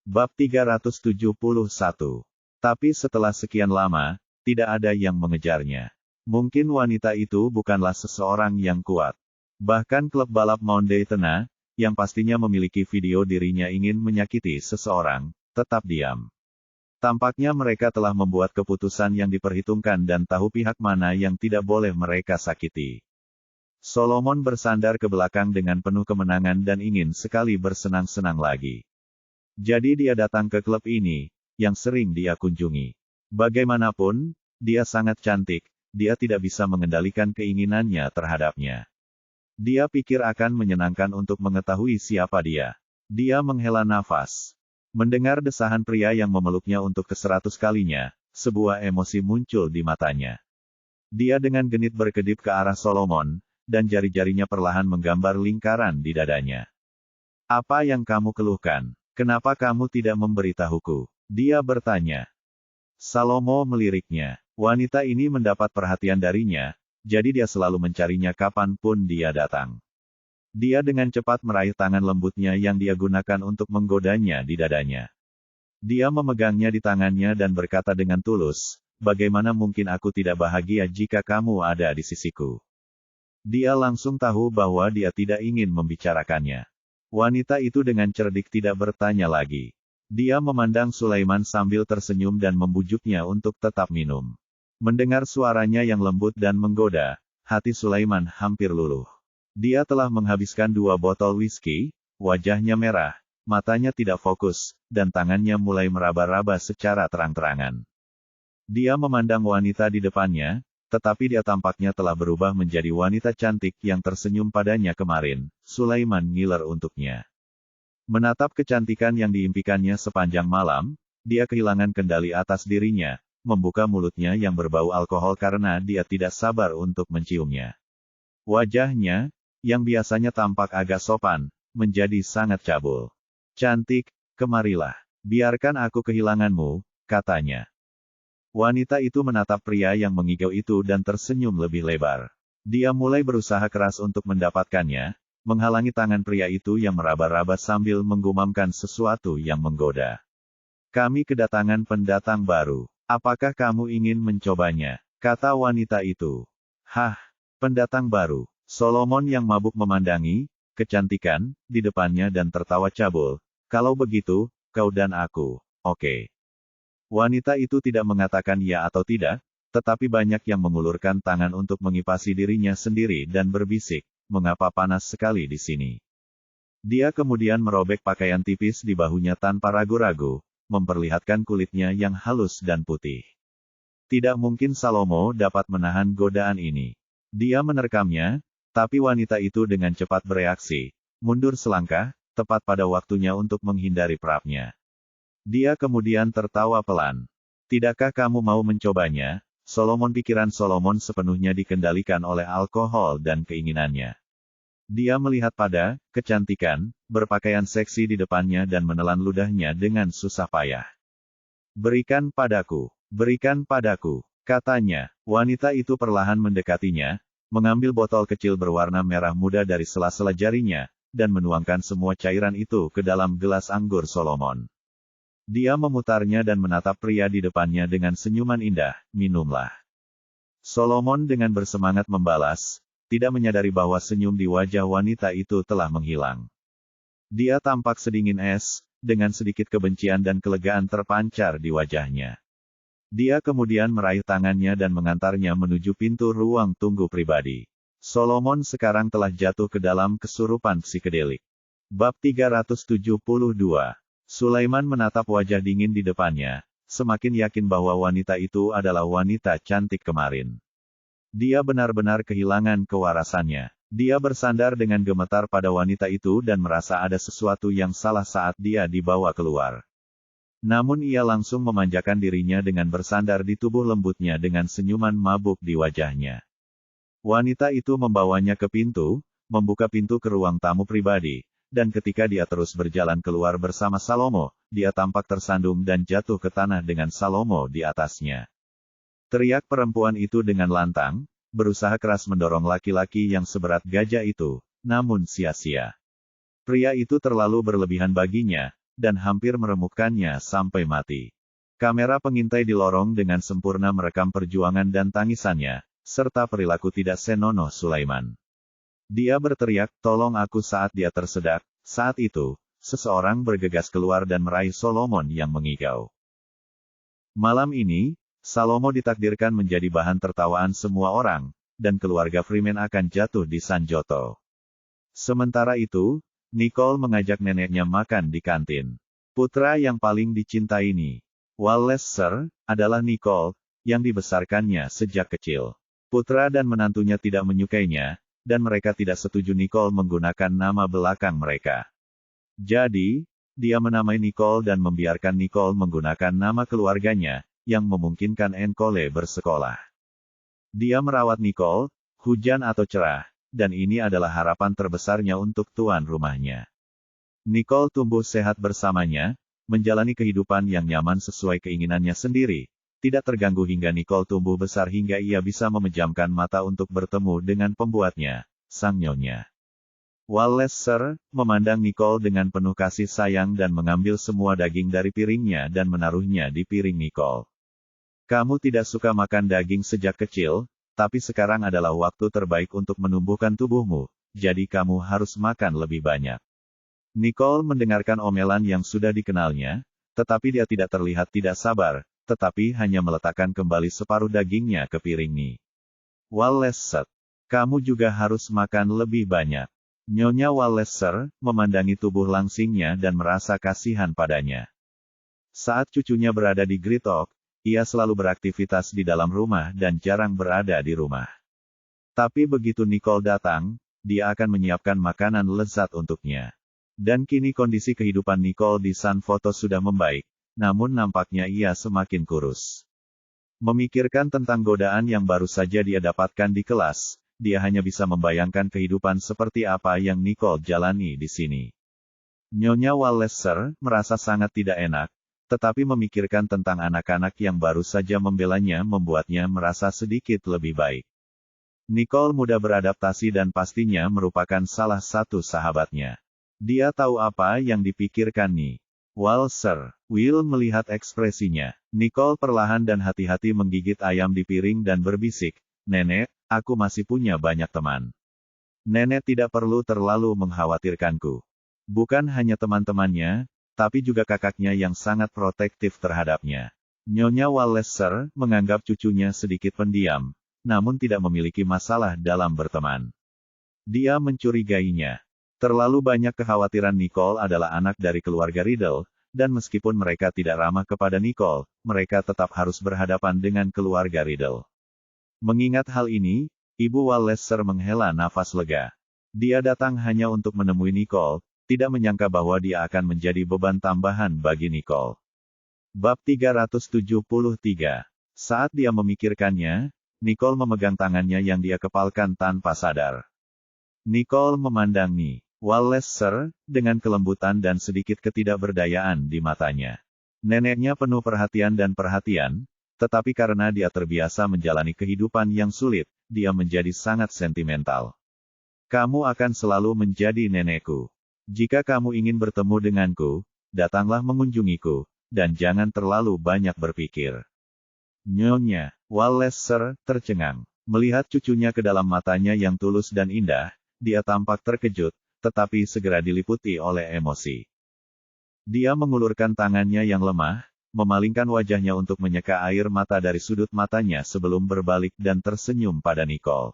Bab 371. Tapi setelah sekian lama, tidak ada yang mengejarnya. Mungkin wanita itu bukanlah seseorang yang kuat. Bahkan klub balap Mount Daytona, yang pastinya memiliki video dirinya ingin menyakiti seseorang, tetap diam. Tampaknya mereka telah membuat keputusan yang diperhitungkan dan tahu pihak mana yang tidak boleh mereka sakiti. Solomon bersandar ke belakang dengan penuh kemenangan dan ingin sekali bersenang-senang lagi. Jadi dia datang ke klub ini, yang sering dia kunjungi. Bagaimanapun, dia sangat cantik, dia tidak bisa mengendalikan keinginannya terhadapnya. Dia pikir akan menyenangkan untuk mengetahui siapa dia. Dia menghela nafas. Mendengar desahan pria yang memeluknya untuk ke-100 kalinya, sebuah emosi muncul di matanya. Dia dengan genit berkedip ke arah Solomon, dan jari-jarinya perlahan menggambar lingkaran di dadanya. "Apa yang kamu keluhkan? Kenapa kamu tidak memberitahuku?" dia bertanya. Salomo meliriknya. Wanita ini mendapat perhatian darinya, jadi dia selalu mencarinya kapanpun dia datang. Dia dengan cepat meraih tangan lembutnya yang dia gunakan untuk menggodanya di dadanya. Dia memegangnya di tangannya dan berkata dengan tulus, "Bagaimana mungkin aku tidak bahagia jika kamu ada di sisiku?" Dia langsung tahu bahwa dia tidak ingin membicarakannya. Wanita itu dengan cerdik tidak bertanya lagi. Dia memandang Sulaiman sambil tersenyum dan membujuknya untuk tetap minum. Mendengar suaranya yang lembut dan menggoda, hati Sulaiman hampir luluh. Dia telah menghabiskan 2 botol whisky, wajahnya merah, matanya tidak fokus, dan tangannya mulai meraba-raba secara terang-terangan. Dia memandang wanita di depannya, tetapi dia tampaknya telah berubah menjadi wanita cantik yang tersenyum padanya kemarin. Sulaiman ngiler untuknya. Menatap kecantikan yang diimpikannya sepanjang malam, dia kehilangan kendali atas dirinya, membuka mulutnya yang berbau alkohol karena dia tidak sabar untuk menciumnya. Wajahnya, yang biasanya tampak agak sopan, menjadi sangat cabul. "Cantik, kemarilah. Biarkan aku kehilanganmu," katanya. Wanita itu menatap pria yang mengigau itu dan tersenyum lebih lebar. Dia mulai berusaha keras untuk mendapatkannya, menghalangi tangan pria itu yang meraba-raba sambil menggumamkan sesuatu yang menggoda. "Kami kedatangan pendatang baru. Apakah kamu ingin mencobanya?" kata wanita itu. "Hah, pendatang baru?" Solomon yang mabuk memandangi kecantikan di depannya dan tertawa cabul. "Kalau begitu, kau dan aku, oke." Wanita itu tidak mengatakan ya atau tidak, tetapi banyak yang mengulurkan tangan untuk mengipasi dirinya sendiri dan berbisik, "Mengapa panas sekali di sini?" Dia kemudian merobek pakaian tipis di bahunya tanpa ragu-ragu, memperlihatkan kulitnya yang halus dan putih. Tidak mungkin Salomo dapat menahan godaan ini. Dia menerkamnya, tapi wanita itu dengan cepat bereaksi, mundur selangkah, tepat pada waktunya untuk menghindari perapnya. Dia kemudian tertawa pelan. "Tidakkah kamu mau mencobanya?" Solomon. Pikiran Solomon sepenuhnya dikendalikan oleh alkohol dan keinginannya. Dia melihat pada kecantikan, berpakaian seksi di depannya dan menelan ludahnya dengan susah payah. "Berikan padaku, katanya. Wanita itu perlahan mendekatinya, mengambil botol kecil berwarna merah muda dari sela-sela jarinya, dan menuangkan semua cairan itu ke dalam gelas anggur Solomon. Dia memutarnya dan menatap pria di depannya dengan senyuman indah, "Minumlah." Solomon dengan bersemangat membalas, tidak menyadari bahwa senyum di wajah wanita itu telah menghilang. Dia tampak sedingin es, dengan sedikit kebencian dan kelegaan terpancar di wajahnya. Dia kemudian meraih tangannya dan mengantarnya menuju pintu ruang tunggu pribadi. Solomon sekarang telah jatuh ke dalam kesurupan psikedelik. Bab 372. Sulaiman menatap wajah dingin di depannya, semakin yakin bahwa wanita itu adalah wanita cantik kemarin. Dia benar-benar kehilangan kewarasannya. Dia bersandar dengan gemetar pada wanita itu dan merasa ada sesuatu yang salah saat dia dibawa keluar. Namun ia langsung memanjakan dirinya dengan bersandar di tubuh lembutnya dengan senyuman mabuk di wajahnya. Wanita itu membawanya ke pintu, membuka pintu ke ruang tamu pribadi, dan ketika dia terus berjalan keluar bersama Salomo, dia tampak tersandung dan jatuh ke tanah dengan Salomo di atasnya. Teriak perempuan itu dengan lantang, berusaha keras mendorong laki-laki yang seberat gajah itu, namun sia-sia. Pria itu terlalu berlebihan baginya, dan hampir meremukkannya sampai mati. Kamera pengintai di lorong dengan sempurna merekam perjuangan dan tangisannya, serta perilaku tidak senonoh Sulaiman. Dia berteriak, "Tolong aku!" saat dia tersedak. Saat itu, seseorang bergegas keluar dan meraih Solomon yang mengigau. Malam ini, Salomo ditakdirkan menjadi bahan tertawaan semua orang, dan keluarga Freeman akan jatuh di Sanjoto. Sementara itu, Nicole mengajak neneknya makan di kantin. Putra yang paling dicintai Wallace Sir, adalah Nicole, yang dibesarkannya sejak kecil. Putra dan menantunya tidak menyukainya, dan mereka tidak setuju Nicole menggunakan nama belakang mereka. Jadi, dia menamai Nicole dan membiarkan Nicole menggunakan nama keluarganya, yang memungkinkan Nicole bersekolah. Dia merawat Nicole, hujan atau cerah, dan ini adalah harapan terbesarnya untuk tuan rumahnya. Nicole tumbuh sehat bersamanya, menjalani kehidupan yang nyaman sesuai keinginannya sendiri, tidak terganggu hingga Nicole tumbuh besar hingga ia bisa memejamkan mata untuk bertemu dengan pembuatnya, sang nyonya. Wallace Sir memandang Nicole dengan penuh kasih sayang dan mengambil semua daging dari piringnya dan menaruhnya di piring Nicole. "Kamu tidak suka makan daging sejak kecil, tapi sekarang adalah waktu terbaik untuk menumbuhkan tubuhmu, jadi kamu harus makan lebih banyak." Nicole mendengarkan omelan yang sudah dikenalnya, tetapi dia tidak terlihat tidak sabar, tetapi hanya meletakkan kembali separuh dagingnya ke piring Wallace Sir, "Kamu juga harus makan lebih banyak." Nyonya Wallace Sir memandangi tubuh langsingnya dan merasa kasihan padanya. Saat cucunya berada di Great Oak, ia selalu beraktivitas di dalam rumah dan jarang berada di rumah. Tapi begitu Nicole datang, dia akan menyiapkan makanan lezat untuknya. Dan kini kondisi kehidupan Nicole di San Foto sudah membaik, namun nampaknya ia semakin kurus. Memikirkan tentang godaan yang baru saja dia dapatkan di kelas, dia hanya bisa membayangkan kehidupan seperti apa yang Nicole jalani di sini. Nyonya Wallace Sir merasa sangat tidak enak, tetapi memikirkan tentang anak-anak yang baru saja membelanya membuatnya merasa sedikit lebih baik. Nicole mudah beradaptasi dan pastinya merupakan salah satu sahabatnya. Dia tahu apa yang dipikirkan Wallace Sir. Will melihat ekspresinya. Nicole perlahan dan hati-hati menggigit ayam di piring dan berbisik, "Nenek, aku masih punya banyak teman. Nenek tidak perlu terlalu mengkhawatirkanku. Bukan hanya teman-temannya, tapi juga kakaknya yang sangat protektif terhadapnya." Nyonya Wallace Sir menganggap cucunya sedikit pendiam, namun tidak memiliki masalah dalam berteman. Dia mencurigainya. Terlalu banyak kekhawatiran Nicole adalah anak dari keluarga Riddle, dan meskipun mereka tidak ramah kepada Nicole, mereka tetap harus berhadapan dengan keluarga Riddle. Mengingat hal ini, Ibu Wallace Sir menghela nafas lega. Dia datang hanya untuk menemui Nicole, tidak menyangka bahwa dia akan menjadi beban tambahan bagi Nicole. Bab 373. Saat dia memikirkannya, Nicole memegang tangannya yang dia kepalkan tanpa sadar. Nicole memandang Wallace Sir dengan kelembutan dan sedikit ketidakberdayaan di matanya. Neneknya penuh perhatian dan perhatian, tetapi karena dia terbiasa menjalani kehidupan yang sulit, dia menjadi sangat sentimental. "Kamu akan selalu menjadi nenekku. Jika kamu ingin bertemu denganku, datanglah mengunjungiku, dan jangan terlalu banyak berpikir." Nyonya Wallace Sir tercengang. Melihat cucunya ke dalam matanya yang tulus dan indah, dia tampak terkejut, tetapi segera diliputi oleh emosi. Dia mengulurkan tangannya yang lemah, memalingkan wajahnya untuk menyeka air mata dari sudut matanya sebelum berbalik dan tersenyum pada Nicole.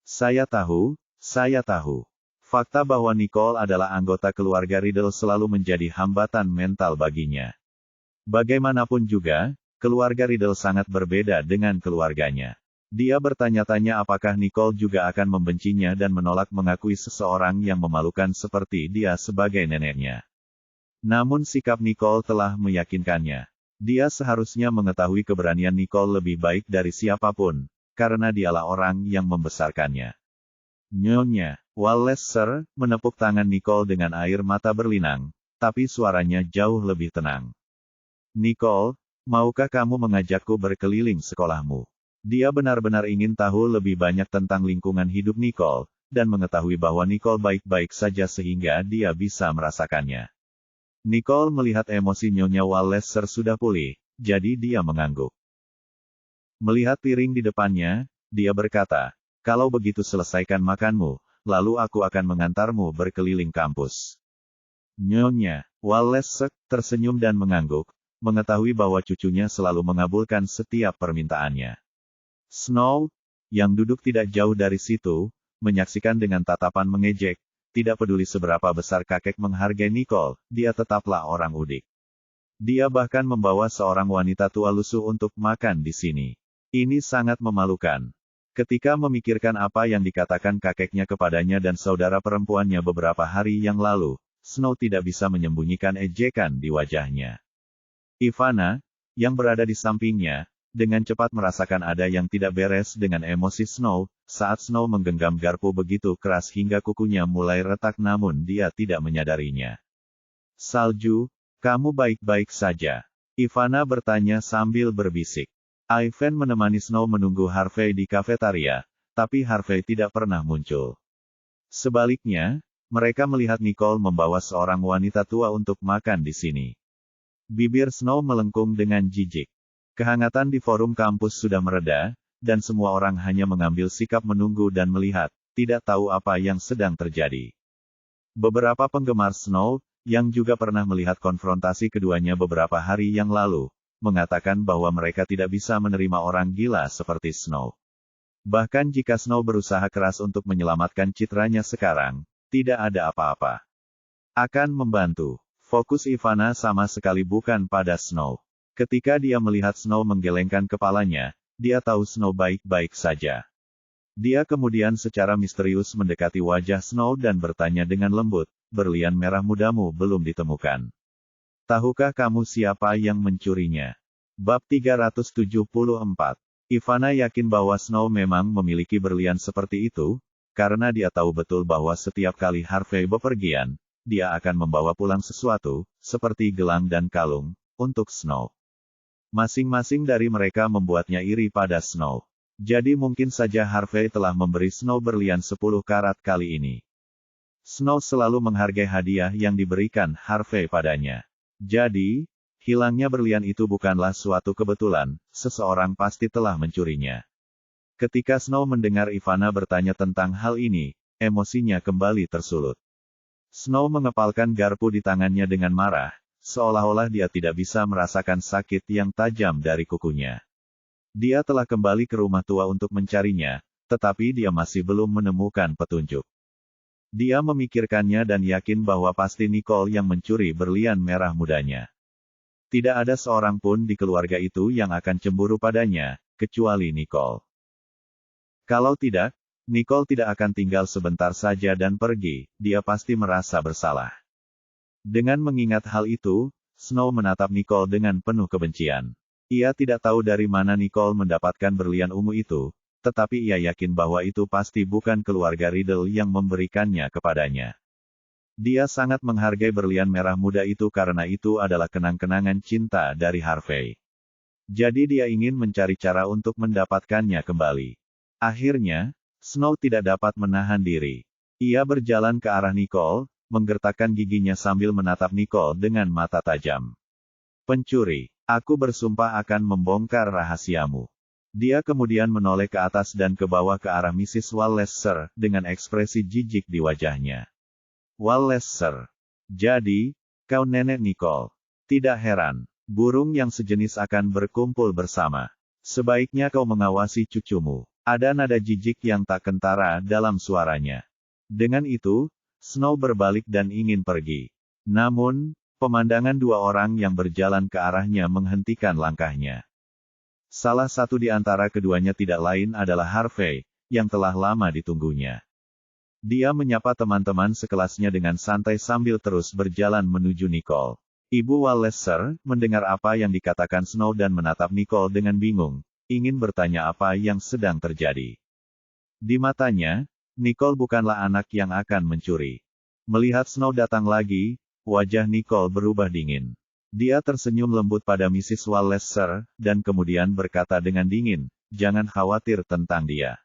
Saya tahu. Fakta bahwa Nicole adalah anggota keluarga Riddle selalu menjadi hambatan mental baginya. Bagaimanapun juga, keluarga Riddle sangat berbeda dengan keluarganya. Dia bertanya-tanya apakah Nicole juga akan membencinya dan menolak mengakui seseorang yang memalukan seperti dia sebagai neneknya. Namun sikap Nicole telah meyakinkannya. Dia seharusnya mengetahui keberanian Nicole lebih baik dari siapapun, karena dialah orang yang membesarkannya. Nyonya Wallace Sir menepuk tangan Nicole dengan air mata berlinang, tapi suaranya jauh lebih tenang. "Nicole, maukah kamu mengajakku berkeliling sekolahmu?" Dia benar-benar ingin tahu lebih banyak tentang lingkungan hidup Nicole, dan mengetahui bahwa Nicole baik-baik saja sehingga dia bisa merasakannya. Nicole melihat emosi Nyonya Walleser sudah pulih, jadi dia mengangguk. Melihat piring di depannya, dia berkata, "Kalau begitu selesaikan makanmu, lalu aku akan mengantarmu berkeliling kampus." Nyonya Walleser tersenyum dan mengangguk, mengetahui bahwa cucunya selalu mengabulkan setiap permintaannya. Snow, yang duduk tidak jauh dari situ, menyaksikan dengan tatapan mengejek. Tidak peduli seberapa besar kakek menghargai Nicole, dia tetaplah orang udik. Dia bahkan membawa seorang wanita tua lusuh untuk makan di sini. Ini sangat memalukan. Ketika memikirkan apa yang dikatakan kakeknya kepadanya dan saudara perempuannya beberapa hari yang lalu, Snow tidak bisa menyembunyikan ejekan di wajahnya. Ivana, yang berada di sampingnya, dengan cepat merasakan ada yang tidak beres dengan emosi Snow, saat Snow menggenggam garpu begitu keras hingga kukunya mulai retak namun dia tidak menyadarinya. "Salju, kamu baik-baik saja?" Ivana bertanya sambil berbisik. Ivan menemani Snow menunggu Harvey di kafetaria, tapi Harvey tidak pernah muncul. Sebaliknya, mereka melihat Nicole membawa seorang wanita tua untuk makan di sini. Bibir Snow melengkung dengan jijik. Kehangatan di forum kampus sudah mereda, dan semua orang hanya mengambil sikap menunggu dan melihat, tidak tahu apa yang sedang terjadi. Beberapa penggemar Snow, yang juga pernah melihat konfrontasi keduanya beberapa hari yang lalu, mengatakan bahwa mereka tidak bisa menerima orang gila seperti Snow. Bahkan jika Snow berusaha keras untuk menyelamatkan citranya sekarang, tidak ada apa-apa akan membantu. Fokus Ivana sama sekali bukan pada Snow. Ketika dia melihat Snow menggelengkan kepalanya, dia tahu Snow baik-baik saja. Dia kemudian secara misterius mendekati wajah Snow dan bertanya dengan lembut, "Berlian merah mudamu belum ditemukan. Tahukah kamu siapa yang mencurinya?" Bab 374. Ivana yakin bahwa Snow memang memiliki berlian seperti itu, karena dia tahu betul bahwa setiap kali Harvey bepergian, dia akan membawa pulang sesuatu, seperti gelang dan kalung, untuk Snow. Masing-masing dari mereka membuatnya iri pada Snow. Jadi mungkin saja Harvey telah memberi Snow berlian 10 karat kali ini. Snow selalu menghargai hadiah yang diberikan Harvey padanya. Jadi, hilangnya berlian itu bukanlah suatu kebetulan, seseorang pasti telah mencurinya. Ketika Snow mendengar Ivana bertanya tentang hal ini, emosinya kembali tersulut. Snow mengepalkan garpu di tangannya dengan marah, seolah-olah dia tidak bisa merasakan sakit yang tajam dari kukunya. Dia telah kembali ke rumah tua untuk mencarinya, tetapi dia masih belum menemukan petunjuk. Dia memikirkannya dan yakin bahwa pasti Nicole yang mencuri berlian merah mudanya. Tidak ada seorang pun di keluarga itu yang akan cemburu padanya, kecuali Nicole. Kalau tidak, Nicole tidak akan tinggal sebentar saja dan pergi, dia pasti merasa bersalah. Dengan mengingat hal itu, Snow menatap Nicole dengan penuh kebencian. Ia tidak tahu dari mana Nicole mendapatkan berlian ungu itu, tetapi ia yakin bahwa itu pasti bukan keluarga Riddle yang memberikannya kepadanya. Dia sangat menghargai berlian merah muda itu karena itu adalah kenang-kenangan cinta dari Harvey. Jadi dia ingin mencari cara untuk mendapatkannya kembali. Akhirnya, Snow tidak dapat menahan diri. Ia berjalan ke arah Nicole, menggertakkan giginya sambil menatap Nicole dengan mata tajam. "Pencuri, aku bersumpah akan membongkar rahasiamu." Dia kemudian menoleh ke atas dan ke bawah ke arah Mrs. Walleser, dengan ekspresi jijik di wajahnya. "Walleser. Jadi, kau nenek Nicole. Tidak heran, burung yang sejenis akan berkumpul bersama. Sebaiknya kau mengawasi cucumu." Ada nada jijik yang tak kentara dalam suaranya. Dengan itu, Snow berbalik dan ingin pergi. Namun, pemandangan dua orang yang berjalan ke arahnya menghentikan langkahnya. Salah satu di antara keduanya tidak lain adalah Harvey, yang telah lama ditunggunya. Dia menyapa teman-teman sekelasnya dengan santai sambil terus berjalan menuju Nicole. Ibu Walleser mendengar apa yang dikatakan Snow dan menatap Nicole dengan bingung, ingin bertanya apa yang sedang terjadi. Di matanya, Nicole bukanlah anak yang akan mencuri. Melihat Snow datang lagi, wajah Nicole berubah dingin. Dia tersenyum lembut pada Mrs. Walleser, dan kemudian berkata dengan dingin, "Jangan khawatir tentang dia.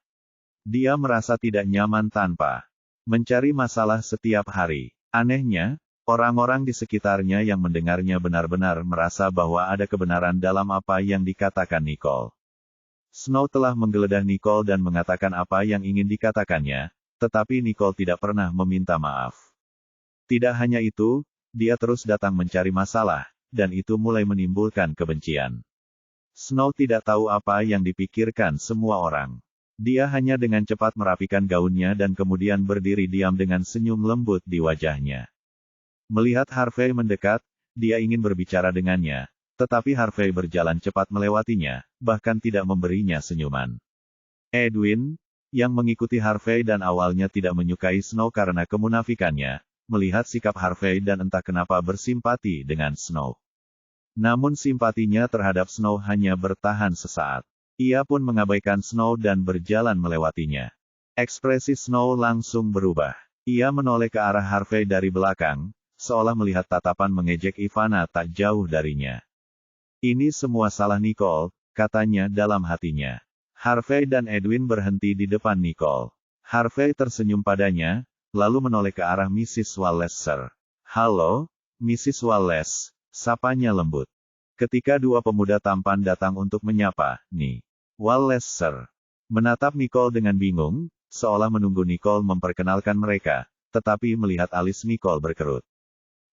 Dia merasa tidak nyaman tanpa mencari masalah setiap hari. Anehnya, Orang-orang di sekitarnya yang mendengarnya benar-benar merasa bahwa ada kebenaran dalam apa yang dikatakan Nicole. Snow telah menggeledah Nicole dan mengatakan apa yang ingin dikatakannya, tetapi Nicole tidak pernah meminta maaf. Tidak hanya itu, dia terus datang mencari masalah, dan itu mulai menimbulkan kebencian. Snow tidak tahu apa yang dipikirkan semua orang. Dia hanya dengan cepat merapikan gaunnya dan kemudian berdiri diam dengan senyum lembut di wajahnya. Melihat Harvey mendekat, dia ingin berbicara dengannya, tetapi Harvey berjalan cepat melewatinya, bahkan tidak memberinya senyuman. Edwin, yang mengikuti Harvey dan awalnya tidak menyukai Snow karena kemunafikannya, melihat sikap Harvey dan entah kenapa bersimpati dengan Snow. Namun simpatinya terhadap Snow hanya bertahan sesaat. Ia pun mengabaikan Snow dan berjalan melewatinya. Ekspresi Snow langsung berubah. Ia menoleh ke arah Harvey dari belakang, seolah melihat tatapan mengejek Ivana tak jauh darinya. Ini semua salah Nicole, katanya dalam hatinya. Harvey dan Edwin berhenti di depan Nicole. Harvey tersenyum padanya, lalu menoleh ke arah Mrs. Wallace. "Sir." "Halo, Mrs. Wallace," sapanya lembut. Ketika dua pemuda tampan datang untuk menyapa, Wallace, "Sir." Menatap Nicole dengan bingung, seolah menunggu Nicole memperkenalkan mereka, tetapi melihat alis Nicole berkerut.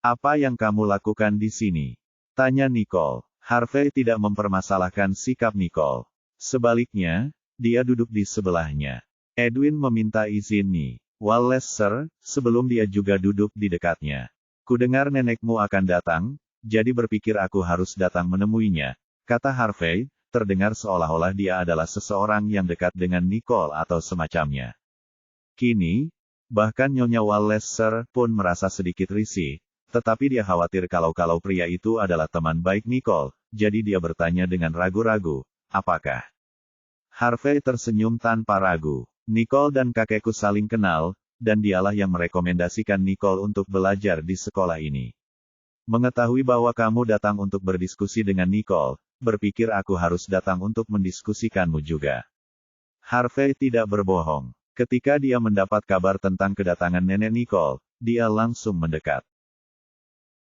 "Apa yang kamu lakukan di sini?" tanya Nicole. Harvey tidak mempermasalahkan sikap Nicole. Sebaliknya, dia duduk di sebelahnya. Edwin meminta izin Wallace, "Sir," sebelum dia juga duduk di dekatnya. "Kudengar nenekmu akan datang, jadi berpikir aku harus datang menemuinya," kata Harvey, terdengar seolah-olah dia adalah seseorang yang dekat dengan Nicole atau semacamnya. Kini, bahkan Nyonya Wallace Sir pun merasa sedikit risih, tetapi dia khawatir kalau pria itu adalah teman baik Nicole, jadi dia bertanya dengan ragu-ragu, "Apakah?" Harvey tersenyum tanpa ragu. "Nicole dan kakekku saling kenal, dan dialah yang merekomendasikan Nicole untuk belajar di sekolah ini. Mengetahui bahwa kamu datang untuk berdiskusi dengan Nicole, berpikir aku harus datang untuk mendiskusikanmu juga." Harvey tidak berbohong. Ketika dia mendapat kabar tentang kedatangan nenek Nicole, dia langsung mendekat.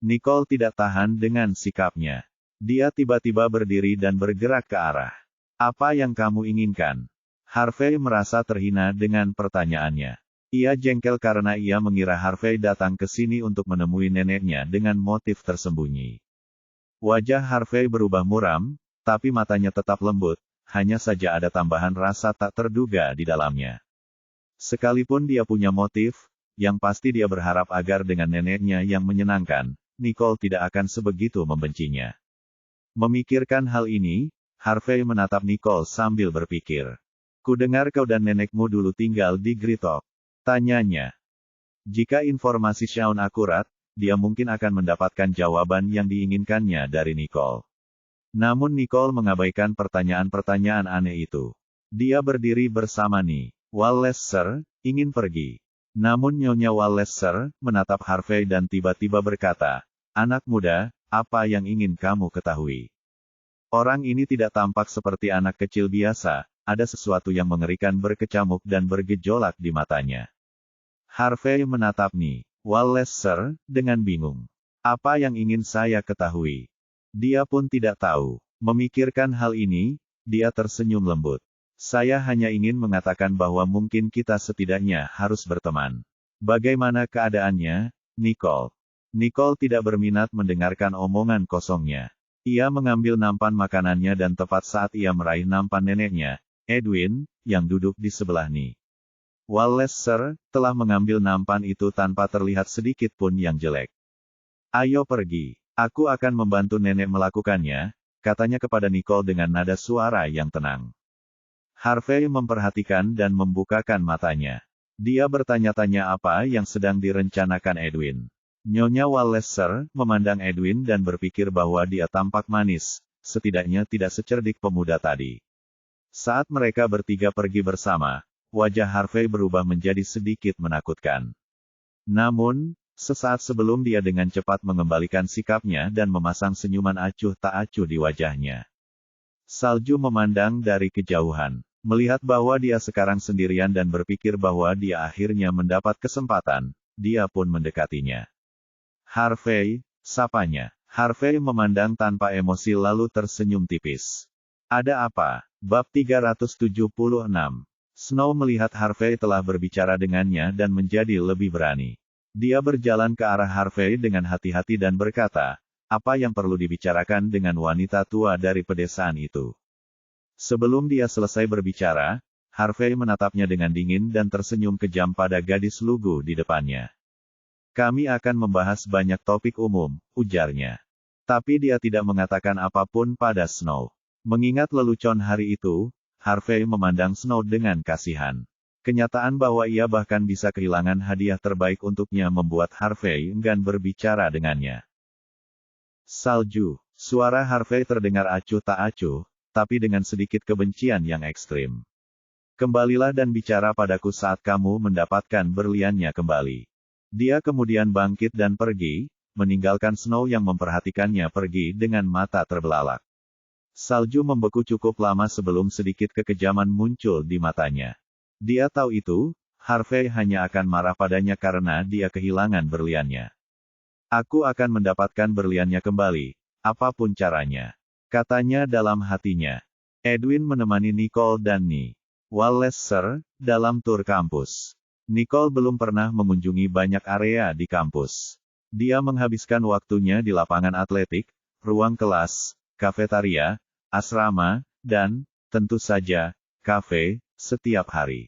Nicole tidak tahan dengan sikapnya. Dia tiba-tiba berdiri dan bergerak ke arah. "Apa yang kamu inginkan?" Harvey merasa terhina dengan pertanyaannya. Ia jengkel karena ia mengira Harvey datang ke sini untuk menemui neneknya dengan motif tersembunyi. Wajah Harvey berubah muram, tapi matanya tetap lembut, hanya saja ada tambahan rasa tak terduga di dalamnya. Sekalipun dia punya motif, yang pasti dia berharap agar dengan neneknya yang menyenangkan, Nicole tidak akan sebegitu membencinya. Memikirkan hal ini, Harvey menatap Nicole sambil berpikir. "Kudengar kau dan nenekmu dulu tinggal di Gritok," tanyanya. Jika informasi Shaun akurat, dia mungkin akan mendapatkan jawaban yang diinginkannya dari Nicole. Namun Nicole mengabaikan pertanyaan-pertanyaan aneh itu. Dia berdiri bersama Wallace Sir, ingin pergi. Namun Nyonya Wallace Sir menatap Harvey dan tiba-tiba berkata, "Anak muda, apa yang ingin kamu ketahui?" Orang ini tidak tampak seperti anak kecil biasa, ada sesuatu yang mengerikan berkecamuk dan bergejolak di matanya. Harvey menatap Wallace Sir dengan bingung. "Apa yang ingin saya ketahui?" Dia pun tidak tahu. Memikirkan hal ini, dia tersenyum lembut. "Saya hanya ingin mengatakan bahwa mungkin kita setidaknya harus berteman." "Bagaimana keadaannya, Nicole?" Nicole tidak berminat mendengarkan omongan kosongnya. Ia mengambil nampan makanannya dan tepat saat ia meraih nampan neneknya, Edwin, yang duduk di sebelah Wallace Sir, telah mengambil nampan itu tanpa terlihat sedikit pun yang jelek. "Ayo pergi. Aku akan membantu nenek melakukannya," katanya kepada Nicole dengan nada suara yang tenang. Harvey memperhatikan dan membukakan matanya. Dia bertanya-tanya apa yang sedang direncanakan Edwin. Nyonya Wallace Sir memandang Edwin dan berpikir bahwa dia tampak manis, setidaknya tidak secerdik pemuda tadi. Saat mereka bertiga pergi bersama, wajah Harvey berubah menjadi sedikit menakutkan. Namun, sesaat sebelum dia dengan cepat mengembalikan sikapnya dan memasang senyuman acuh tak acuh di wajahnya. Salju memandang dari kejauhan. Melihat bahwa dia sekarang sendirian dan berpikir bahwa dia akhirnya mendapat kesempatan, dia pun mendekatinya. Harvey, sapanya. Harvey memandang tanpa emosi lalu tersenyum tipis. Ada apa? Bab 376. Snow melihat Harvey telah berbicara dengannya dan menjadi lebih berani. Dia berjalan ke arah Harvey dengan hati-hati dan berkata, apa yang perlu dibicarakan dengan wanita tua dari pedesaan itu? Sebelum dia selesai berbicara, Harvey menatapnya dengan dingin dan tersenyum kejam pada gadis lugu di depannya. Kami akan membahas banyak topik umum, ujarnya. Tapi dia tidak mengatakan apapun pada Snow. Mengingat lelucon hari itu, Harvey memandang Snow dengan kasihan. Kenyataan bahwa ia bahkan bisa kehilangan hadiah terbaik untuknya membuat Harvey enggan berbicara dengannya. Salju. Suara Harvey terdengar acuh tak acuh, tapi dengan sedikit kebencian yang ekstrim. Kembalilah dan bicara padaku saat kamu mendapatkan berliannya kembali. Dia kemudian bangkit dan pergi, meninggalkan Snow yang memperhatikannya pergi dengan mata terbelalak. Salju membeku cukup lama sebelum sedikit kekejaman muncul di matanya. Dia tahu itu, Harvey hanya akan marah padanya karena dia kehilangan berliannya. Aku akan mendapatkan berliannya kembali, apapun caranya, katanya dalam hatinya. Edwin menemani Nicole dan Ni Wallace dalam tur kampus. Nicole belum pernah mengunjungi banyak area di kampus. Dia menghabiskan waktunya di lapangan atletik, ruang kelas, kafetaria, asrama, dan, tentu saja, kafe, setiap hari.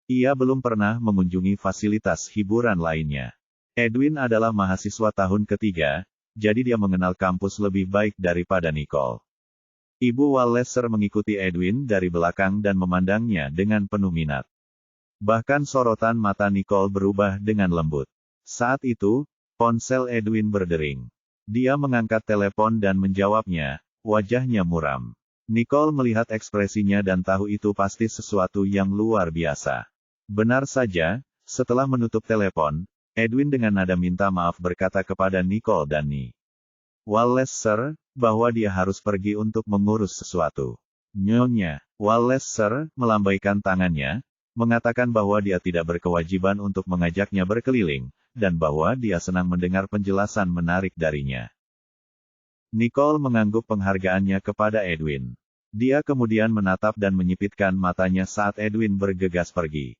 Ia belum pernah mengunjungi fasilitas hiburan lainnya. Edwin adalah mahasiswa tahun ketiga, jadi dia mengenal kampus lebih baik daripada Nicole. Ibu Wallace mengikuti Edwin dari belakang dan memandangnya dengan penuh minat. Bahkan sorotan mata Nicole berubah dengan lembut. Saat itu, ponsel Edwin berdering. Dia mengangkat telepon dan menjawabnya, wajahnya muram. Nicole melihat ekspresinya dan tahu itu pasti sesuatu yang luar biasa. Benar saja, setelah menutup telepon, Edwin dengan nada minta maaf berkata kepada Nicole dan Ni Wallace, bahwa dia harus pergi untuk mengurus sesuatu. Nyonya Wallace melambaikan tangannya, mengatakan bahwa dia tidak berkewajiban untuk mengajaknya berkeliling, dan bahwa dia senang mendengar penjelasan menarik darinya. Nicole mengangguk penghargaannya kepada Edwin. Dia kemudian menatap dan menyipitkan matanya saat Edwin bergegas pergi.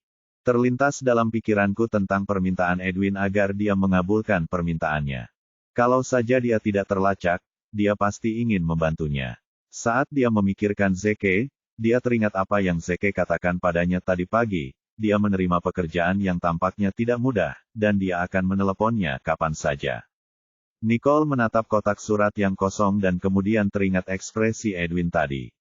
Terlintas dalam pikiranku tentang permintaan Edwin agar dia mengabulkan permintaannya. Kalau saja dia tidak terlacak, dia pasti ingin membantunya. Saat dia memikirkan Zeke, dia teringat apa yang Zeke katakan padanya tadi pagi, dia menerima pekerjaan yang tampaknya tidak mudah, dan dia akan meneleponnya kapan saja. Nicole menatap kotak surat yang kosong dan kemudian teringat ekspresi Edwin tadi.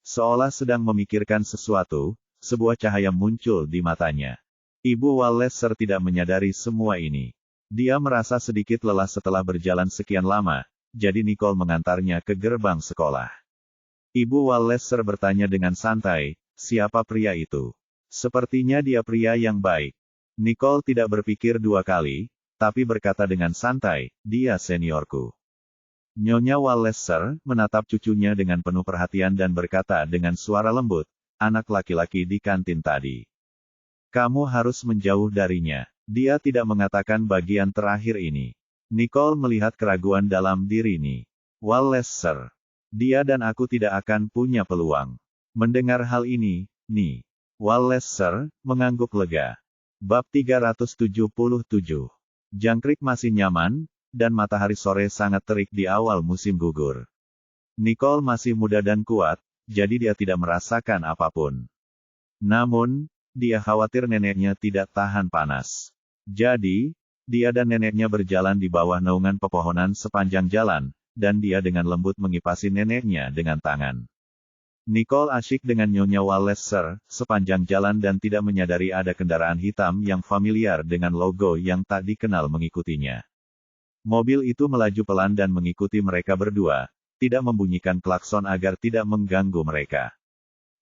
Seolah sedang memikirkan sesuatu, sebuah cahaya muncul di matanya. Ibu Wallace tidak menyadari semua ini. Dia merasa sedikit lelah setelah berjalan sekian lama, jadi Nicole mengantarnya ke gerbang sekolah. Ibu Wallace bertanya dengan santai, siapa pria itu? Sepertinya dia pria yang baik. Nicole tidak berpikir dua kali, tapi berkata dengan santai, dia seniorku. Nyonya Wallace menatap cucunya dengan penuh perhatian dan berkata dengan suara lembut, anak laki-laki di kantin tadi. Kamu harus menjauh darinya. Dia tidak mengatakan bagian terakhir ini. Nicole melihat keraguan dalam diri Ni Wallace. Dia dan aku tidak akan punya peluang. Mendengar hal ini, Ni Wallace mengangguk lega. Bab 377. Jangkrik masih nyaman, dan matahari sore sangat terik di awal musim gugur. Nicole masih muda dan kuat, jadi dia tidak merasakan apapun. Namun, dia khawatir neneknya tidak tahan panas. Jadi, dia dan neneknya berjalan di bawah naungan pepohonan sepanjang jalan, dan dia dengan lembut mengipasi neneknya dengan tangan. Nicole asyik dengan Nyonya Wallace sepanjang jalan dan tidak menyadari ada kendaraan hitam yang familiar dengan logo yang tak dikenal mengikutinya. Mobil itu melaju pelan dan mengikuti mereka berdua, tidak membunyikan klakson agar tidak mengganggu mereka.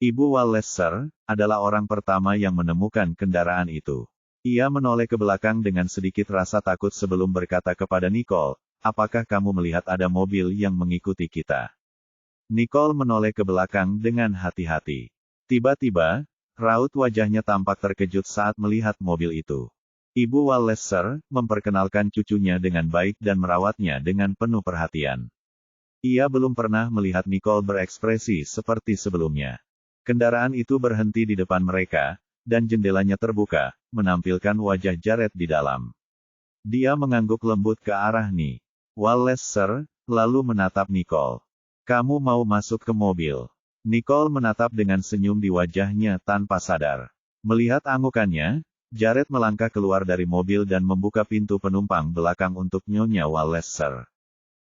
Ibu Wallace adalah orang pertama yang menemukan kendaraan itu. Ia menoleh ke belakang dengan sedikit rasa takut sebelum berkata kepada Nicole, apakah kamu melihat ada mobil yang mengikuti kita? Nicole menoleh ke belakang dengan hati-hati. Tiba-tiba, raut wajahnya tampak terkejut saat melihat mobil itu. Ibu Walleser memperkenalkan cucunya dengan baik dan merawatnya dengan penuh perhatian. Ia belum pernah melihat Nicole berekspresi seperti sebelumnya. Kendaraan itu berhenti di depan mereka, dan jendelanya terbuka, menampilkan wajah Jared di dalam. Dia mengangguk lembut ke arah Walleser, lalu menatap Nicole. "Kamu mau masuk ke mobil?" Nicole menatap dengan senyum di wajahnya tanpa sadar. Melihat anggukannya, Jared melangkah keluar dari mobil dan membuka pintu penumpang belakang untuk Nyonya Walleser.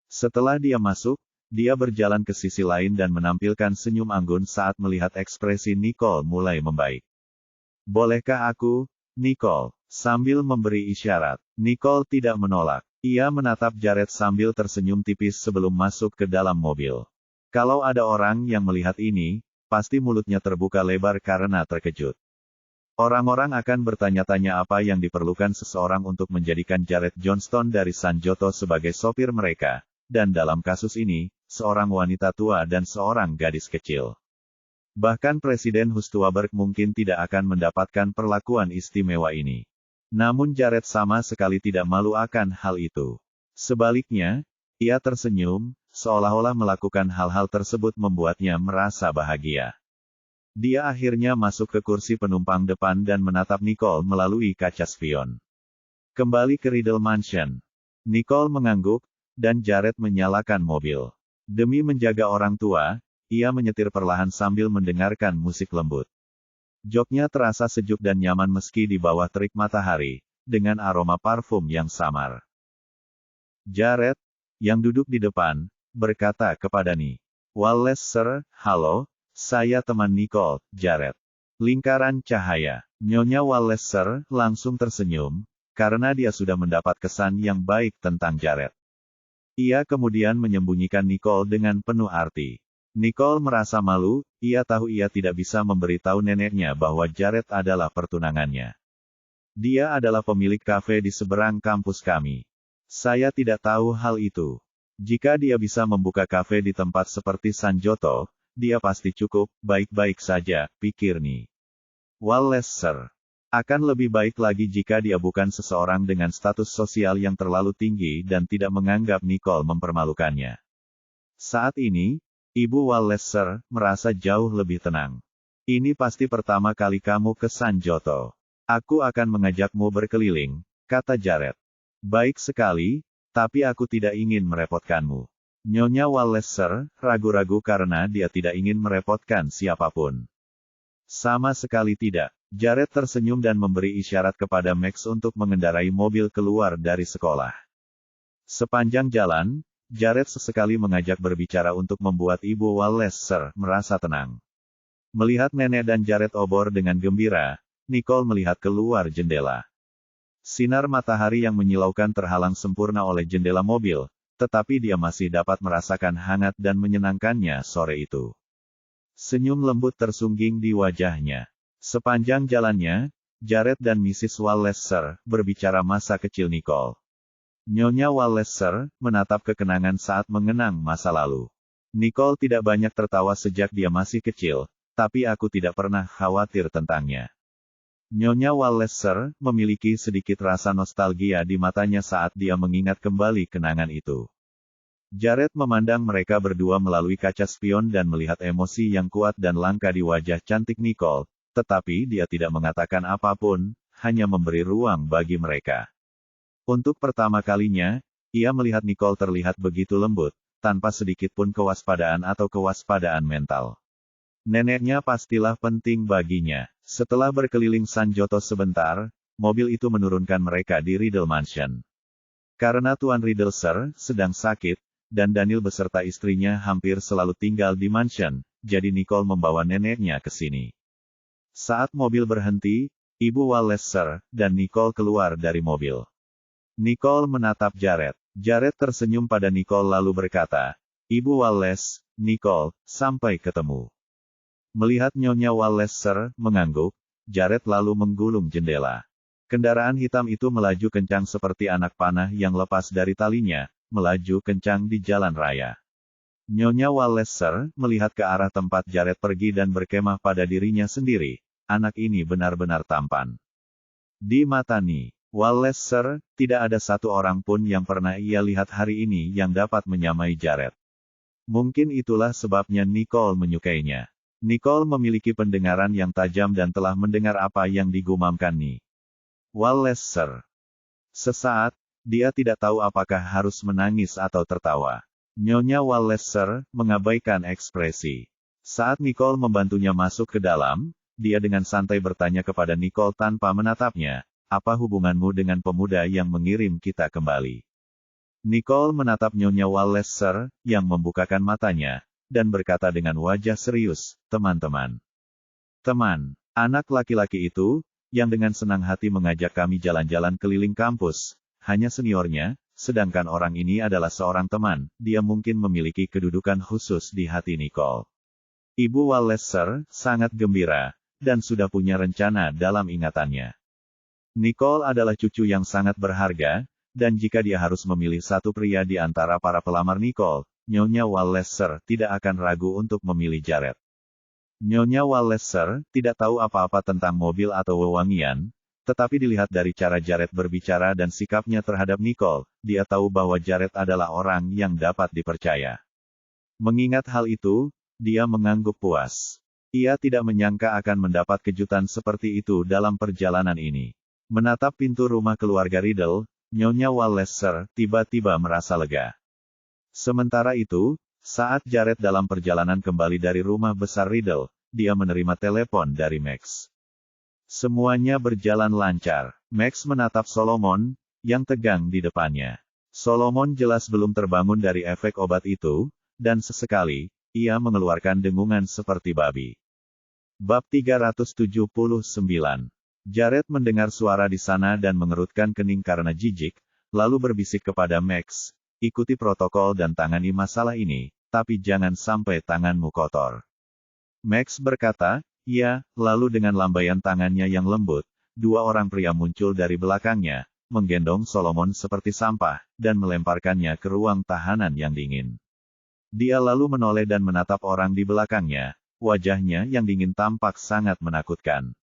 Setelah dia masuk, dia berjalan ke sisi lain dan menampilkan senyum anggun saat melihat ekspresi Nicole mulai membaik. "Bolehkah aku, Nicole?" Sambil memberi isyarat. Nicole tidak menolak. Ia menatap Jared sambil tersenyum tipis sebelum masuk ke dalam mobil. Kalau ada orang yang melihat ini, pasti mulutnya terbuka lebar karena terkejut. Orang-orang akan bertanya-tanya apa yang diperlukan seseorang untuk menjadikan Jared Johnston dari Sanjoto sebagai sopir mereka, dan dalam kasus ini, seorang wanita tua dan seorang gadis kecil. Bahkan Presiden Hustuaberg mungkin tidak akan mendapatkan perlakuan istimewa ini. Namun Jared sama sekali tidak malu akan hal itu. Sebaliknya, ia tersenyum, seolah-olah melakukan hal-hal tersebut membuatnya merasa bahagia. Dia akhirnya masuk ke kursi penumpang depan dan menatap Nicole melalui kaca spion. Kembali ke Riddle Mansion. Nicole mengangguk, dan Jared menyalakan mobil. Demi menjaga orang tua, ia menyetir perlahan sambil mendengarkan musik lembut. Joknya terasa sejuk dan nyaman meski di bawah terik matahari, dengan aroma parfum yang samar. Jared, yang duduk di depan, berkata kepada Walleser, "Halo, saya teman Nicole, Jared." Lingkaran cahaya. Nyonya Walleser langsung tersenyum, karena dia sudah mendapat kesan yang baik tentang Jared. Ia kemudian menyembunyikan Nicole dengan penuh arti. Nicole merasa malu, ia tahu ia tidak bisa memberitahu neneknya bahwa Jared adalah pertunangannya. "Dia adalah pemilik kafe di seberang kampus kami. Saya tidak tahu hal itu. Jika dia bisa membuka kafe di tempat seperti Sanjoto, dia pasti cukup baik-baik saja," pikir Walleser. "Akan lebih baik lagi jika dia bukan seseorang dengan status sosial yang terlalu tinggi dan tidak menganggap Nicole mempermalukannya." Saat ini, Ibu Walleser merasa jauh lebih tenang. "Ini pasti pertama kali kamu ke Sanjoto. Aku akan mengajakmu berkeliling," kata Jared. "Baik sekali, tapi aku tidak ingin merepotkanmu." Nyonya Walleser ragu-ragu karena dia tidak ingin merepotkan siapapun. "Sama sekali tidak." Jared tersenyum dan memberi isyarat kepada Max untuk mengendarai mobil keluar dari sekolah. Sepanjang jalan, Jared sesekali mengajak berbicara untuk membuat Ibu Walleser merasa tenang. Melihat nenek dan Jared obor dengan gembira, Nicole melihat keluar jendela. Sinar matahari yang menyilaukan terhalang sempurna oleh jendela mobil, tetapi dia masih dapat merasakan hangat dan menyenangkannya sore itu. Senyum lembut tersungging di wajahnya. Sepanjang jalannya, Jared dan Mrs. Walleser berbicara masa kecil Nicole. Nyonya Walleser menatap kekenangan saat mengenang masa lalu. "Nicole tidak banyak tertawa sejak dia masih kecil, tapi aku tidak pernah khawatir tentangnya." Nyonya Walleser memiliki sedikit rasa nostalgia di matanya saat dia mengingat kembali kenangan itu. Jared memandang mereka berdua melalui kaca spion dan melihat emosi yang kuat dan langka di wajah cantik Nicole, tetapi dia tidak mengatakan apapun, hanya memberi ruang bagi mereka. Untuk pertama kalinya, ia melihat Nicole terlihat begitu lembut, tanpa sedikit pun kewaspadaan atau kewaspadaan mental. Neneknya pastilah penting baginya. Setelah berkeliling Sanjoto sebentar, mobil itu menurunkan mereka di Riddle Mansion. Karena Tuan Riddleser sedang sakit, dan Daniel beserta istrinya hampir selalu tinggal di mansion, jadi Nicole membawa neneknya ke sini. Saat mobil berhenti, Ibu Walleser dan Nicole keluar dari mobil. Nicole menatap Jared. Jared tersenyum pada Nicole lalu berkata, "Ibu Walles, Nicole, sampai ketemu." Melihat Nyonya Walleser mengangguk, Jared lalu menggulung jendela. Kendaraan hitam itu melaju kencang seperti anak panah yang lepas dari talinya, melaju kencang di jalan raya. Nyonya Walleser melihat ke arah tempat Jared pergi dan berkemah pada dirinya sendiri. Anak ini benar-benar tampan. Di mata Wallace, Sir, tidak ada satu orang pun yang pernah ia lihat hari ini yang dapat menyamai Jared. Mungkin itulah sebabnya Nicole menyukainya. Nicole memiliki pendengaran yang tajam dan telah mendengar apa yang digumamkan Ni. Wallace, Sir. Sesaat, dia tidak tahu apakah harus menangis atau tertawa. Nyonya Wallace, Sir, mengabaikan ekspresi. Saat Nicole membantunya masuk ke dalam, dia dengan santai bertanya kepada Nicole tanpa menatapnya, apa hubunganmu dengan pemuda yang mengirim kita kembali? Nicole menatap Nyonya Wallace, Sir, yang membukakan matanya, dan berkata dengan wajah serius, teman-teman. Teman, anak laki-laki itu, yang dengan senang hati mengajak kami jalan-jalan keliling kampus, hanya seniornya, sedangkan orang ini adalah seorang teman, dia mungkin memiliki kedudukan khusus di hati Nicole. Ibu Wallace, Sir, sangat gembira, dan sudah punya rencana dalam ingatannya. Nicole adalah cucu yang sangat berharga, dan jika dia harus memilih satu pria di antara para pelamar Nicole, Nyonya Wallace, Sir, tidak akan ragu untuk memilih Jared. Nyonya Wallace, Sir, tidak tahu apa-apa tentang mobil atau wewangian, tetapi dilihat dari cara Jared berbicara dan sikapnya terhadap Nicole, dia tahu bahwa Jared adalah orang yang dapat dipercaya. Mengingat hal itu, dia mengangguk puas. Ia tidak menyangka akan mendapat kejutan seperti itu dalam perjalanan ini. Menatap pintu rumah keluarga Riddle, Nyonya Wallace, Sir, tiba-tiba merasa lega. Sementara itu, saat Jared dalam perjalanan kembali dari rumah besar Riddle, dia menerima telepon dari Max. Semuanya berjalan lancar. Max menatap Solomon, yang tegang di depannya. Solomon jelas belum terbangun dari efek obat itu, dan sesekali, ia mengeluarkan dengungan seperti babi. Bab 379. Jared mendengar suara di sana dan mengerutkan kening karena jijik, lalu berbisik kepada Max, ikuti protokol dan tangani masalah ini, tapi jangan sampai tanganmu kotor. Max berkata, ya, lalu dengan lambaian tangannya yang lembut, dua orang pria muncul dari belakangnya, menggendong Solomon seperti sampah, dan melemparkannya ke ruang tahanan yang dingin. Dia lalu menoleh dan menatap orang di belakangnya, wajahnya yang dingin tampak sangat menakutkan.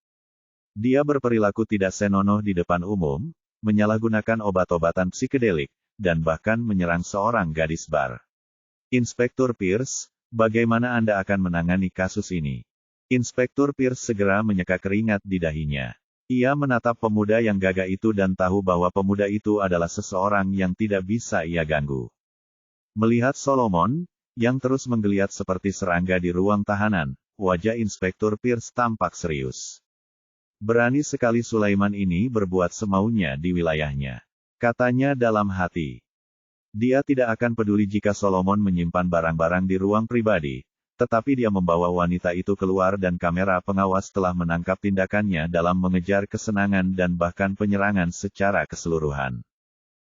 Dia berperilaku tidak senonoh di depan umum, menyalahgunakan obat-obatan psikedelik, dan bahkan menyerang seorang gadis bar. Inspektur Pierce, bagaimana Anda akan menangani kasus ini? Inspektur Pierce segera menyeka keringat di dahinya. Ia menatap pemuda yang gagah itu dan tahu bahwa pemuda itu adalah seseorang yang tidak bisa ia ganggu. Melihat Solomon, yang terus menggeliat seperti serangga di ruang tahanan, wajah Inspektur Pierce tampak serius. Berani sekali Sulaiman ini berbuat semaunya di wilayahnya. Katanya dalam hati. Dia tidak akan peduli jika Solomon menyimpan barang-barang di ruang pribadi, tetapi dia membawa wanita itu keluar dan kamera pengawas telah menangkap tindakannya dalam mengejar kesenangan dan bahkan penyerangan secara keseluruhan.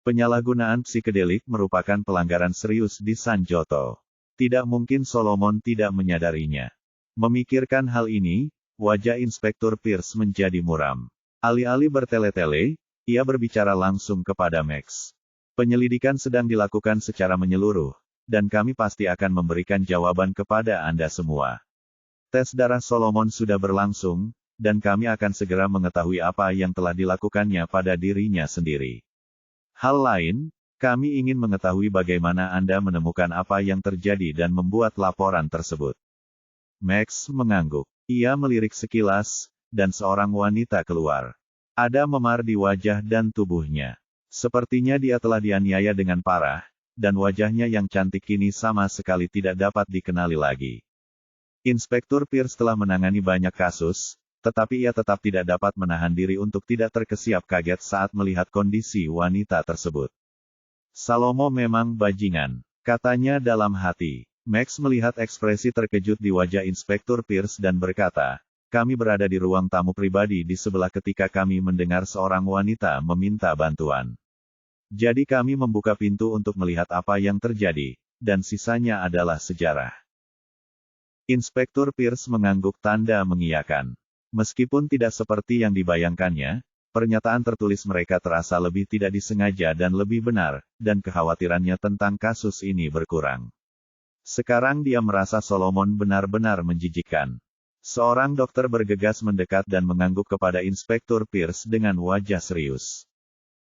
Penyalahgunaan psikedelik merupakan pelanggaran serius di Sanjoto. Tidak mungkin Solomon tidak menyadarinya. Memikirkan hal ini, wajah Inspektur Pierce menjadi muram. Alih-alih bertele-tele, ia berbicara langsung kepada Max. Penyelidikan sedang dilakukan secara menyeluruh, dan kami pasti akan memberikan jawaban kepada Anda semua. Tes darah Solomon sudah berlangsung, dan kami akan segera mengetahui apa yang telah dilakukannya pada dirinya sendiri. Hal lain, kami ingin mengetahui bagaimana Anda menemukan apa yang terjadi dan membuat laporan tersebut. Max mengangguk. Ia melirik sekilas, dan seorang wanita keluar. Ada memar di wajah dan tubuhnya. Sepertinya dia telah dianiaya dengan parah, dan wajahnya yang cantik kini sama sekali tidak dapat dikenali lagi. Inspektur Pierce telah menangani banyak kasus, tetapi ia tetap tidak dapat menahan diri untuk tidak terkesiap kaget saat melihat kondisi wanita tersebut. Salomo memang bajingan, katanya dalam hati. Max melihat ekspresi terkejut di wajah Inspektur Pierce dan berkata, kami berada di ruang tamu pribadi di sebelah ketika kami mendengar seorang wanita meminta bantuan. Jadi kami membuka pintu untuk melihat apa yang terjadi, dan sisanya adalah sejarah. Inspektur Pierce mengangguk tanda mengiyakan. Meskipun tidak seperti yang dibayangkannya, pernyataan tertulis mereka terasa lebih tidak disengaja dan lebih benar, dan kekhawatirannya tentang kasus ini berkurang. Sekarang dia merasa Solomon benar-benar menjijikkan. Seorang dokter bergegas mendekat dan mengangguk kepada Inspektur Pierce dengan wajah serius.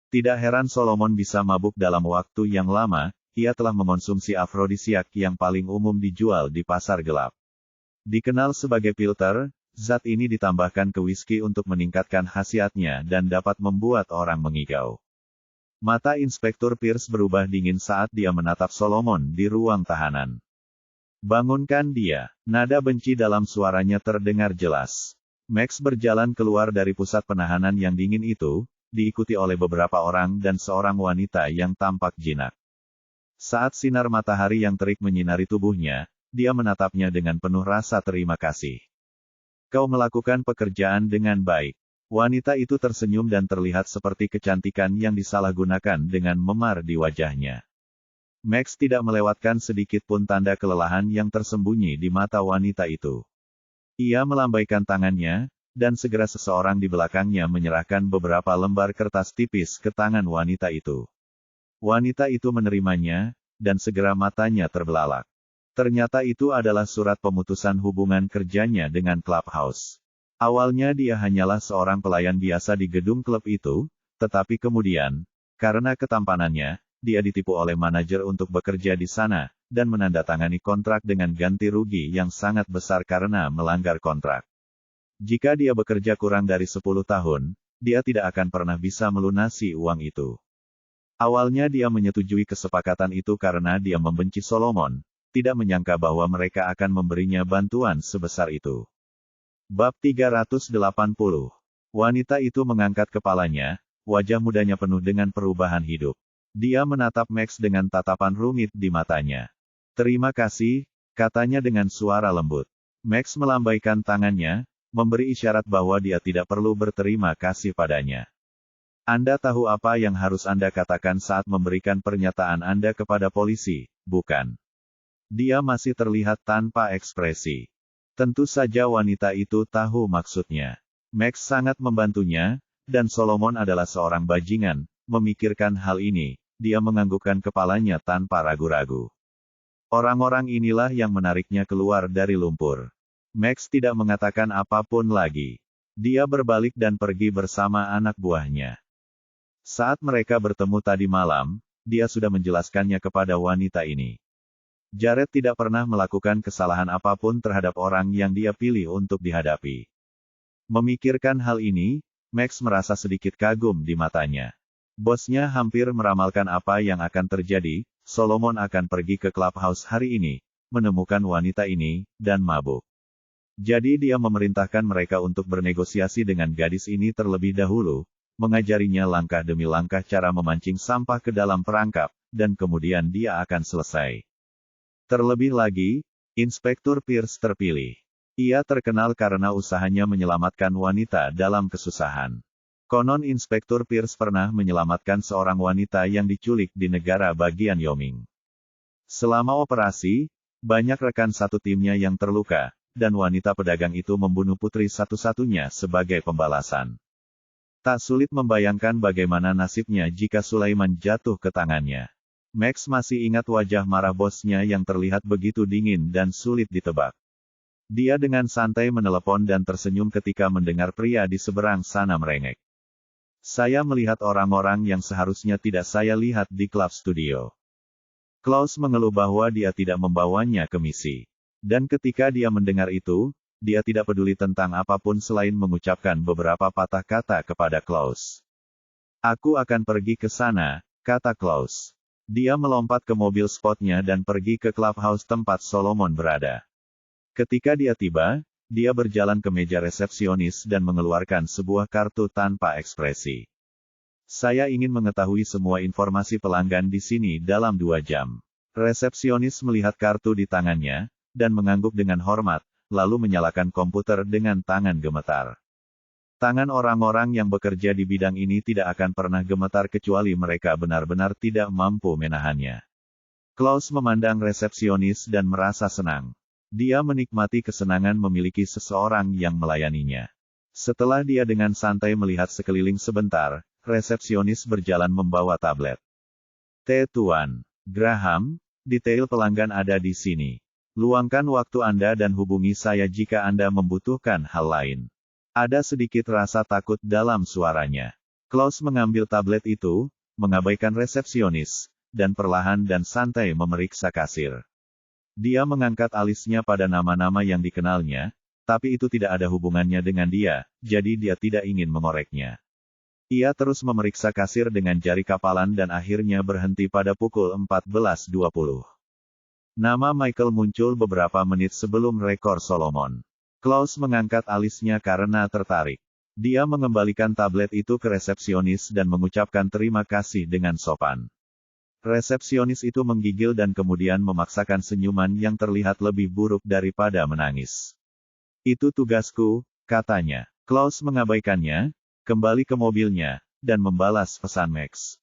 Tidak heran Solomon bisa mabuk dalam waktu yang lama, ia telah mengonsumsi afrodisiak yang paling umum dijual di pasar gelap. Dikenal sebagai filter, zat ini ditambahkan ke whisky untuk meningkatkan khasiatnya dan dapat membuat orang mengigau. Mata Inspektur Pierce berubah dingin saat dia menatap Solomon di ruang tahanan. "Bangunkan dia." Nada benci dalam suaranya terdengar jelas. Max berjalan keluar dari pusat penahanan yang dingin itu, diikuti oleh beberapa orang dan seorang wanita yang tampak jinak. Saat sinar matahari yang terik menyinari tubuhnya, dia menatapnya dengan penuh rasa terima kasih. "Kau melakukan pekerjaan dengan baik." Wanita itu tersenyum dan terlihat seperti kecantikan yang disalahgunakan dengan memar di wajahnya. Max tidak melewatkan sedikit pun tanda kelelahan yang tersembunyi di mata wanita itu. Ia melambaikan tangannya, dan segera seseorang di belakangnya menyerahkan beberapa lembar kertas tipis ke tangan wanita itu. Wanita itu menerimanya, dan segera matanya terbelalak. Ternyata itu adalah surat pemutusan hubungan kerjanya dengan Clubhouse. Awalnya dia hanyalah seorang pelayan biasa di gedung klub itu, tetapi kemudian, karena ketampanannya, dia ditipu oleh manajer untuk bekerja di sana, dan menandatangani kontrak dengan ganti rugi yang sangat besar karena melanggar kontrak. Jika dia bekerja kurang dari 10 tahun, dia tidak akan pernah bisa melunasi uang itu. Awalnya dia menyetujui kesepakatan itu karena dia membenci Solomon, tidak menyangka bahwa mereka akan memberinya bantuan sebesar itu. Bab 380. Wanita itu mengangkat kepalanya, wajah mudanya penuh dengan perubahan hidup. Dia menatap Max dengan tatapan rumit di matanya. "Terima kasih," katanya dengan suara lembut. Max melambaikan tangannya, memberi isyarat bahwa dia tidak perlu berterima kasih padanya. "Anda tahu apa yang harus Anda katakan saat memberikan pernyataan Anda kepada polisi, bukan?" Dia masih terlihat tanpa ekspresi. Tentu saja wanita itu tahu maksudnya. Max sangat membantunya, dan Solomon adalah seorang bajingan. Memikirkan hal ini, dia menganggukkan kepalanya tanpa ragu-ragu. Orang-orang inilah yang menariknya keluar dari lumpur. Max tidak mengatakan apapun lagi. Dia berbalik dan pergi bersama anak buahnya. Saat mereka bertemu tadi malam, dia sudah menjelaskannya kepada wanita ini. Jared tidak pernah melakukan kesalahan apapun terhadap orang yang dia pilih untuk dihadapi. Memikirkan hal ini, Max merasa sedikit kagum di matanya. Bosnya hampir meramalkan apa yang akan terjadi. Solomon akan pergi ke Clubhouse hari ini, menemukan wanita ini, dan mabuk. Jadi dia memerintahkan mereka untuk bernegosiasi dengan gadis ini terlebih dahulu, mengajarinya langkah demi langkah cara memancing sampah ke dalam perangkap, dan kemudian dia akan selesai. Terlebih lagi, Inspektur Pierce terpilih. Ia terkenal karena usahanya menyelamatkan wanita dalam kesusahan. Konon Inspektur Pierce pernah menyelamatkan seorang wanita yang diculik di negara bagian Wyoming. Selama operasi, banyak rekan satu timnya yang terluka, dan wanita pedagang itu membunuh putri satu-satunya sebagai pembalasan. Tak sulit membayangkan bagaimana nasibnya jika Sulaiman jatuh ke tangannya. Max masih ingat wajah marah bosnya yang terlihat begitu dingin dan sulit ditebak. Dia dengan santai menelepon dan tersenyum ketika mendengar pria di seberang sana merengek. "Saya melihat orang-orang yang seharusnya tidak saya lihat di klub studio." Klaus mengeluh bahwa dia tidak membawanya ke misi. Dan ketika dia mendengar itu, dia tidak peduli tentang apapun selain mengucapkan beberapa patah kata kepada Klaus. "Aku akan pergi ke sana," kata Klaus. Dia melompat ke mobil sportnya dan pergi ke Clubhouse tempat Solomon berada. Ketika dia tiba, dia berjalan ke meja resepsionis dan mengeluarkan sebuah kartu tanpa ekspresi. "Saya ingin mengetahui semua informasi pelanggan di sini dalam 2 jam. Resepsionis melihat kartu di tangannya, dan mengangguk dengan hormat, lalu menyalakan komputer dengan tangan gemetar. Tangan orang-orang yang bekerja di bidang ini tidak akan pernah gemetar kecuali mereka benar-benar tidak mampu menahannya. Klaus memandang resepsionis dan merasa senang. Dia menikmati kesenangan memiliki seseorang yang melayaninya. Setelah dia dengan santai melihat sekeliling sebentar, resepsionis berjalan membawa tablet. "Tuan Graham, detail pelanggan ada di sini. Luangkan waktu Anda dan hubungi saya jika Anda membutuhkan hal lain." Ada sedikit rasa takut dalam suaranya. Klaus mengambil tablet itu, mengabaikan resepsionis, dan perlahan dan santai memeriksa kasir. Dia mengangkat alisnya pada nama-nama yang dikenalnya, tapi itu tidak ada hubungannya dengan dia, jadi dia tidak ingin mengoreknya. Ia terus memeriksa kasir dengan jari kapalan dan akhirnya berhenti pada pukul 14.20. Nama Michael muncul beberapa menit sebelum rekor Solomon. Klaus mengangkat alisnya karena tertarik. Dia mengembalikan tablet itu ke resepsionis dan mengucapkan terima kasih dengan sopan. Resepsionis itu menggigil dan kemudian memaksakan senyuman yang terlihat lebih buruk daripada menangis. Itu tugasku, katanya. Klaus mengabaikannya, kembali ke mobilnya, dan membalas pesan Max.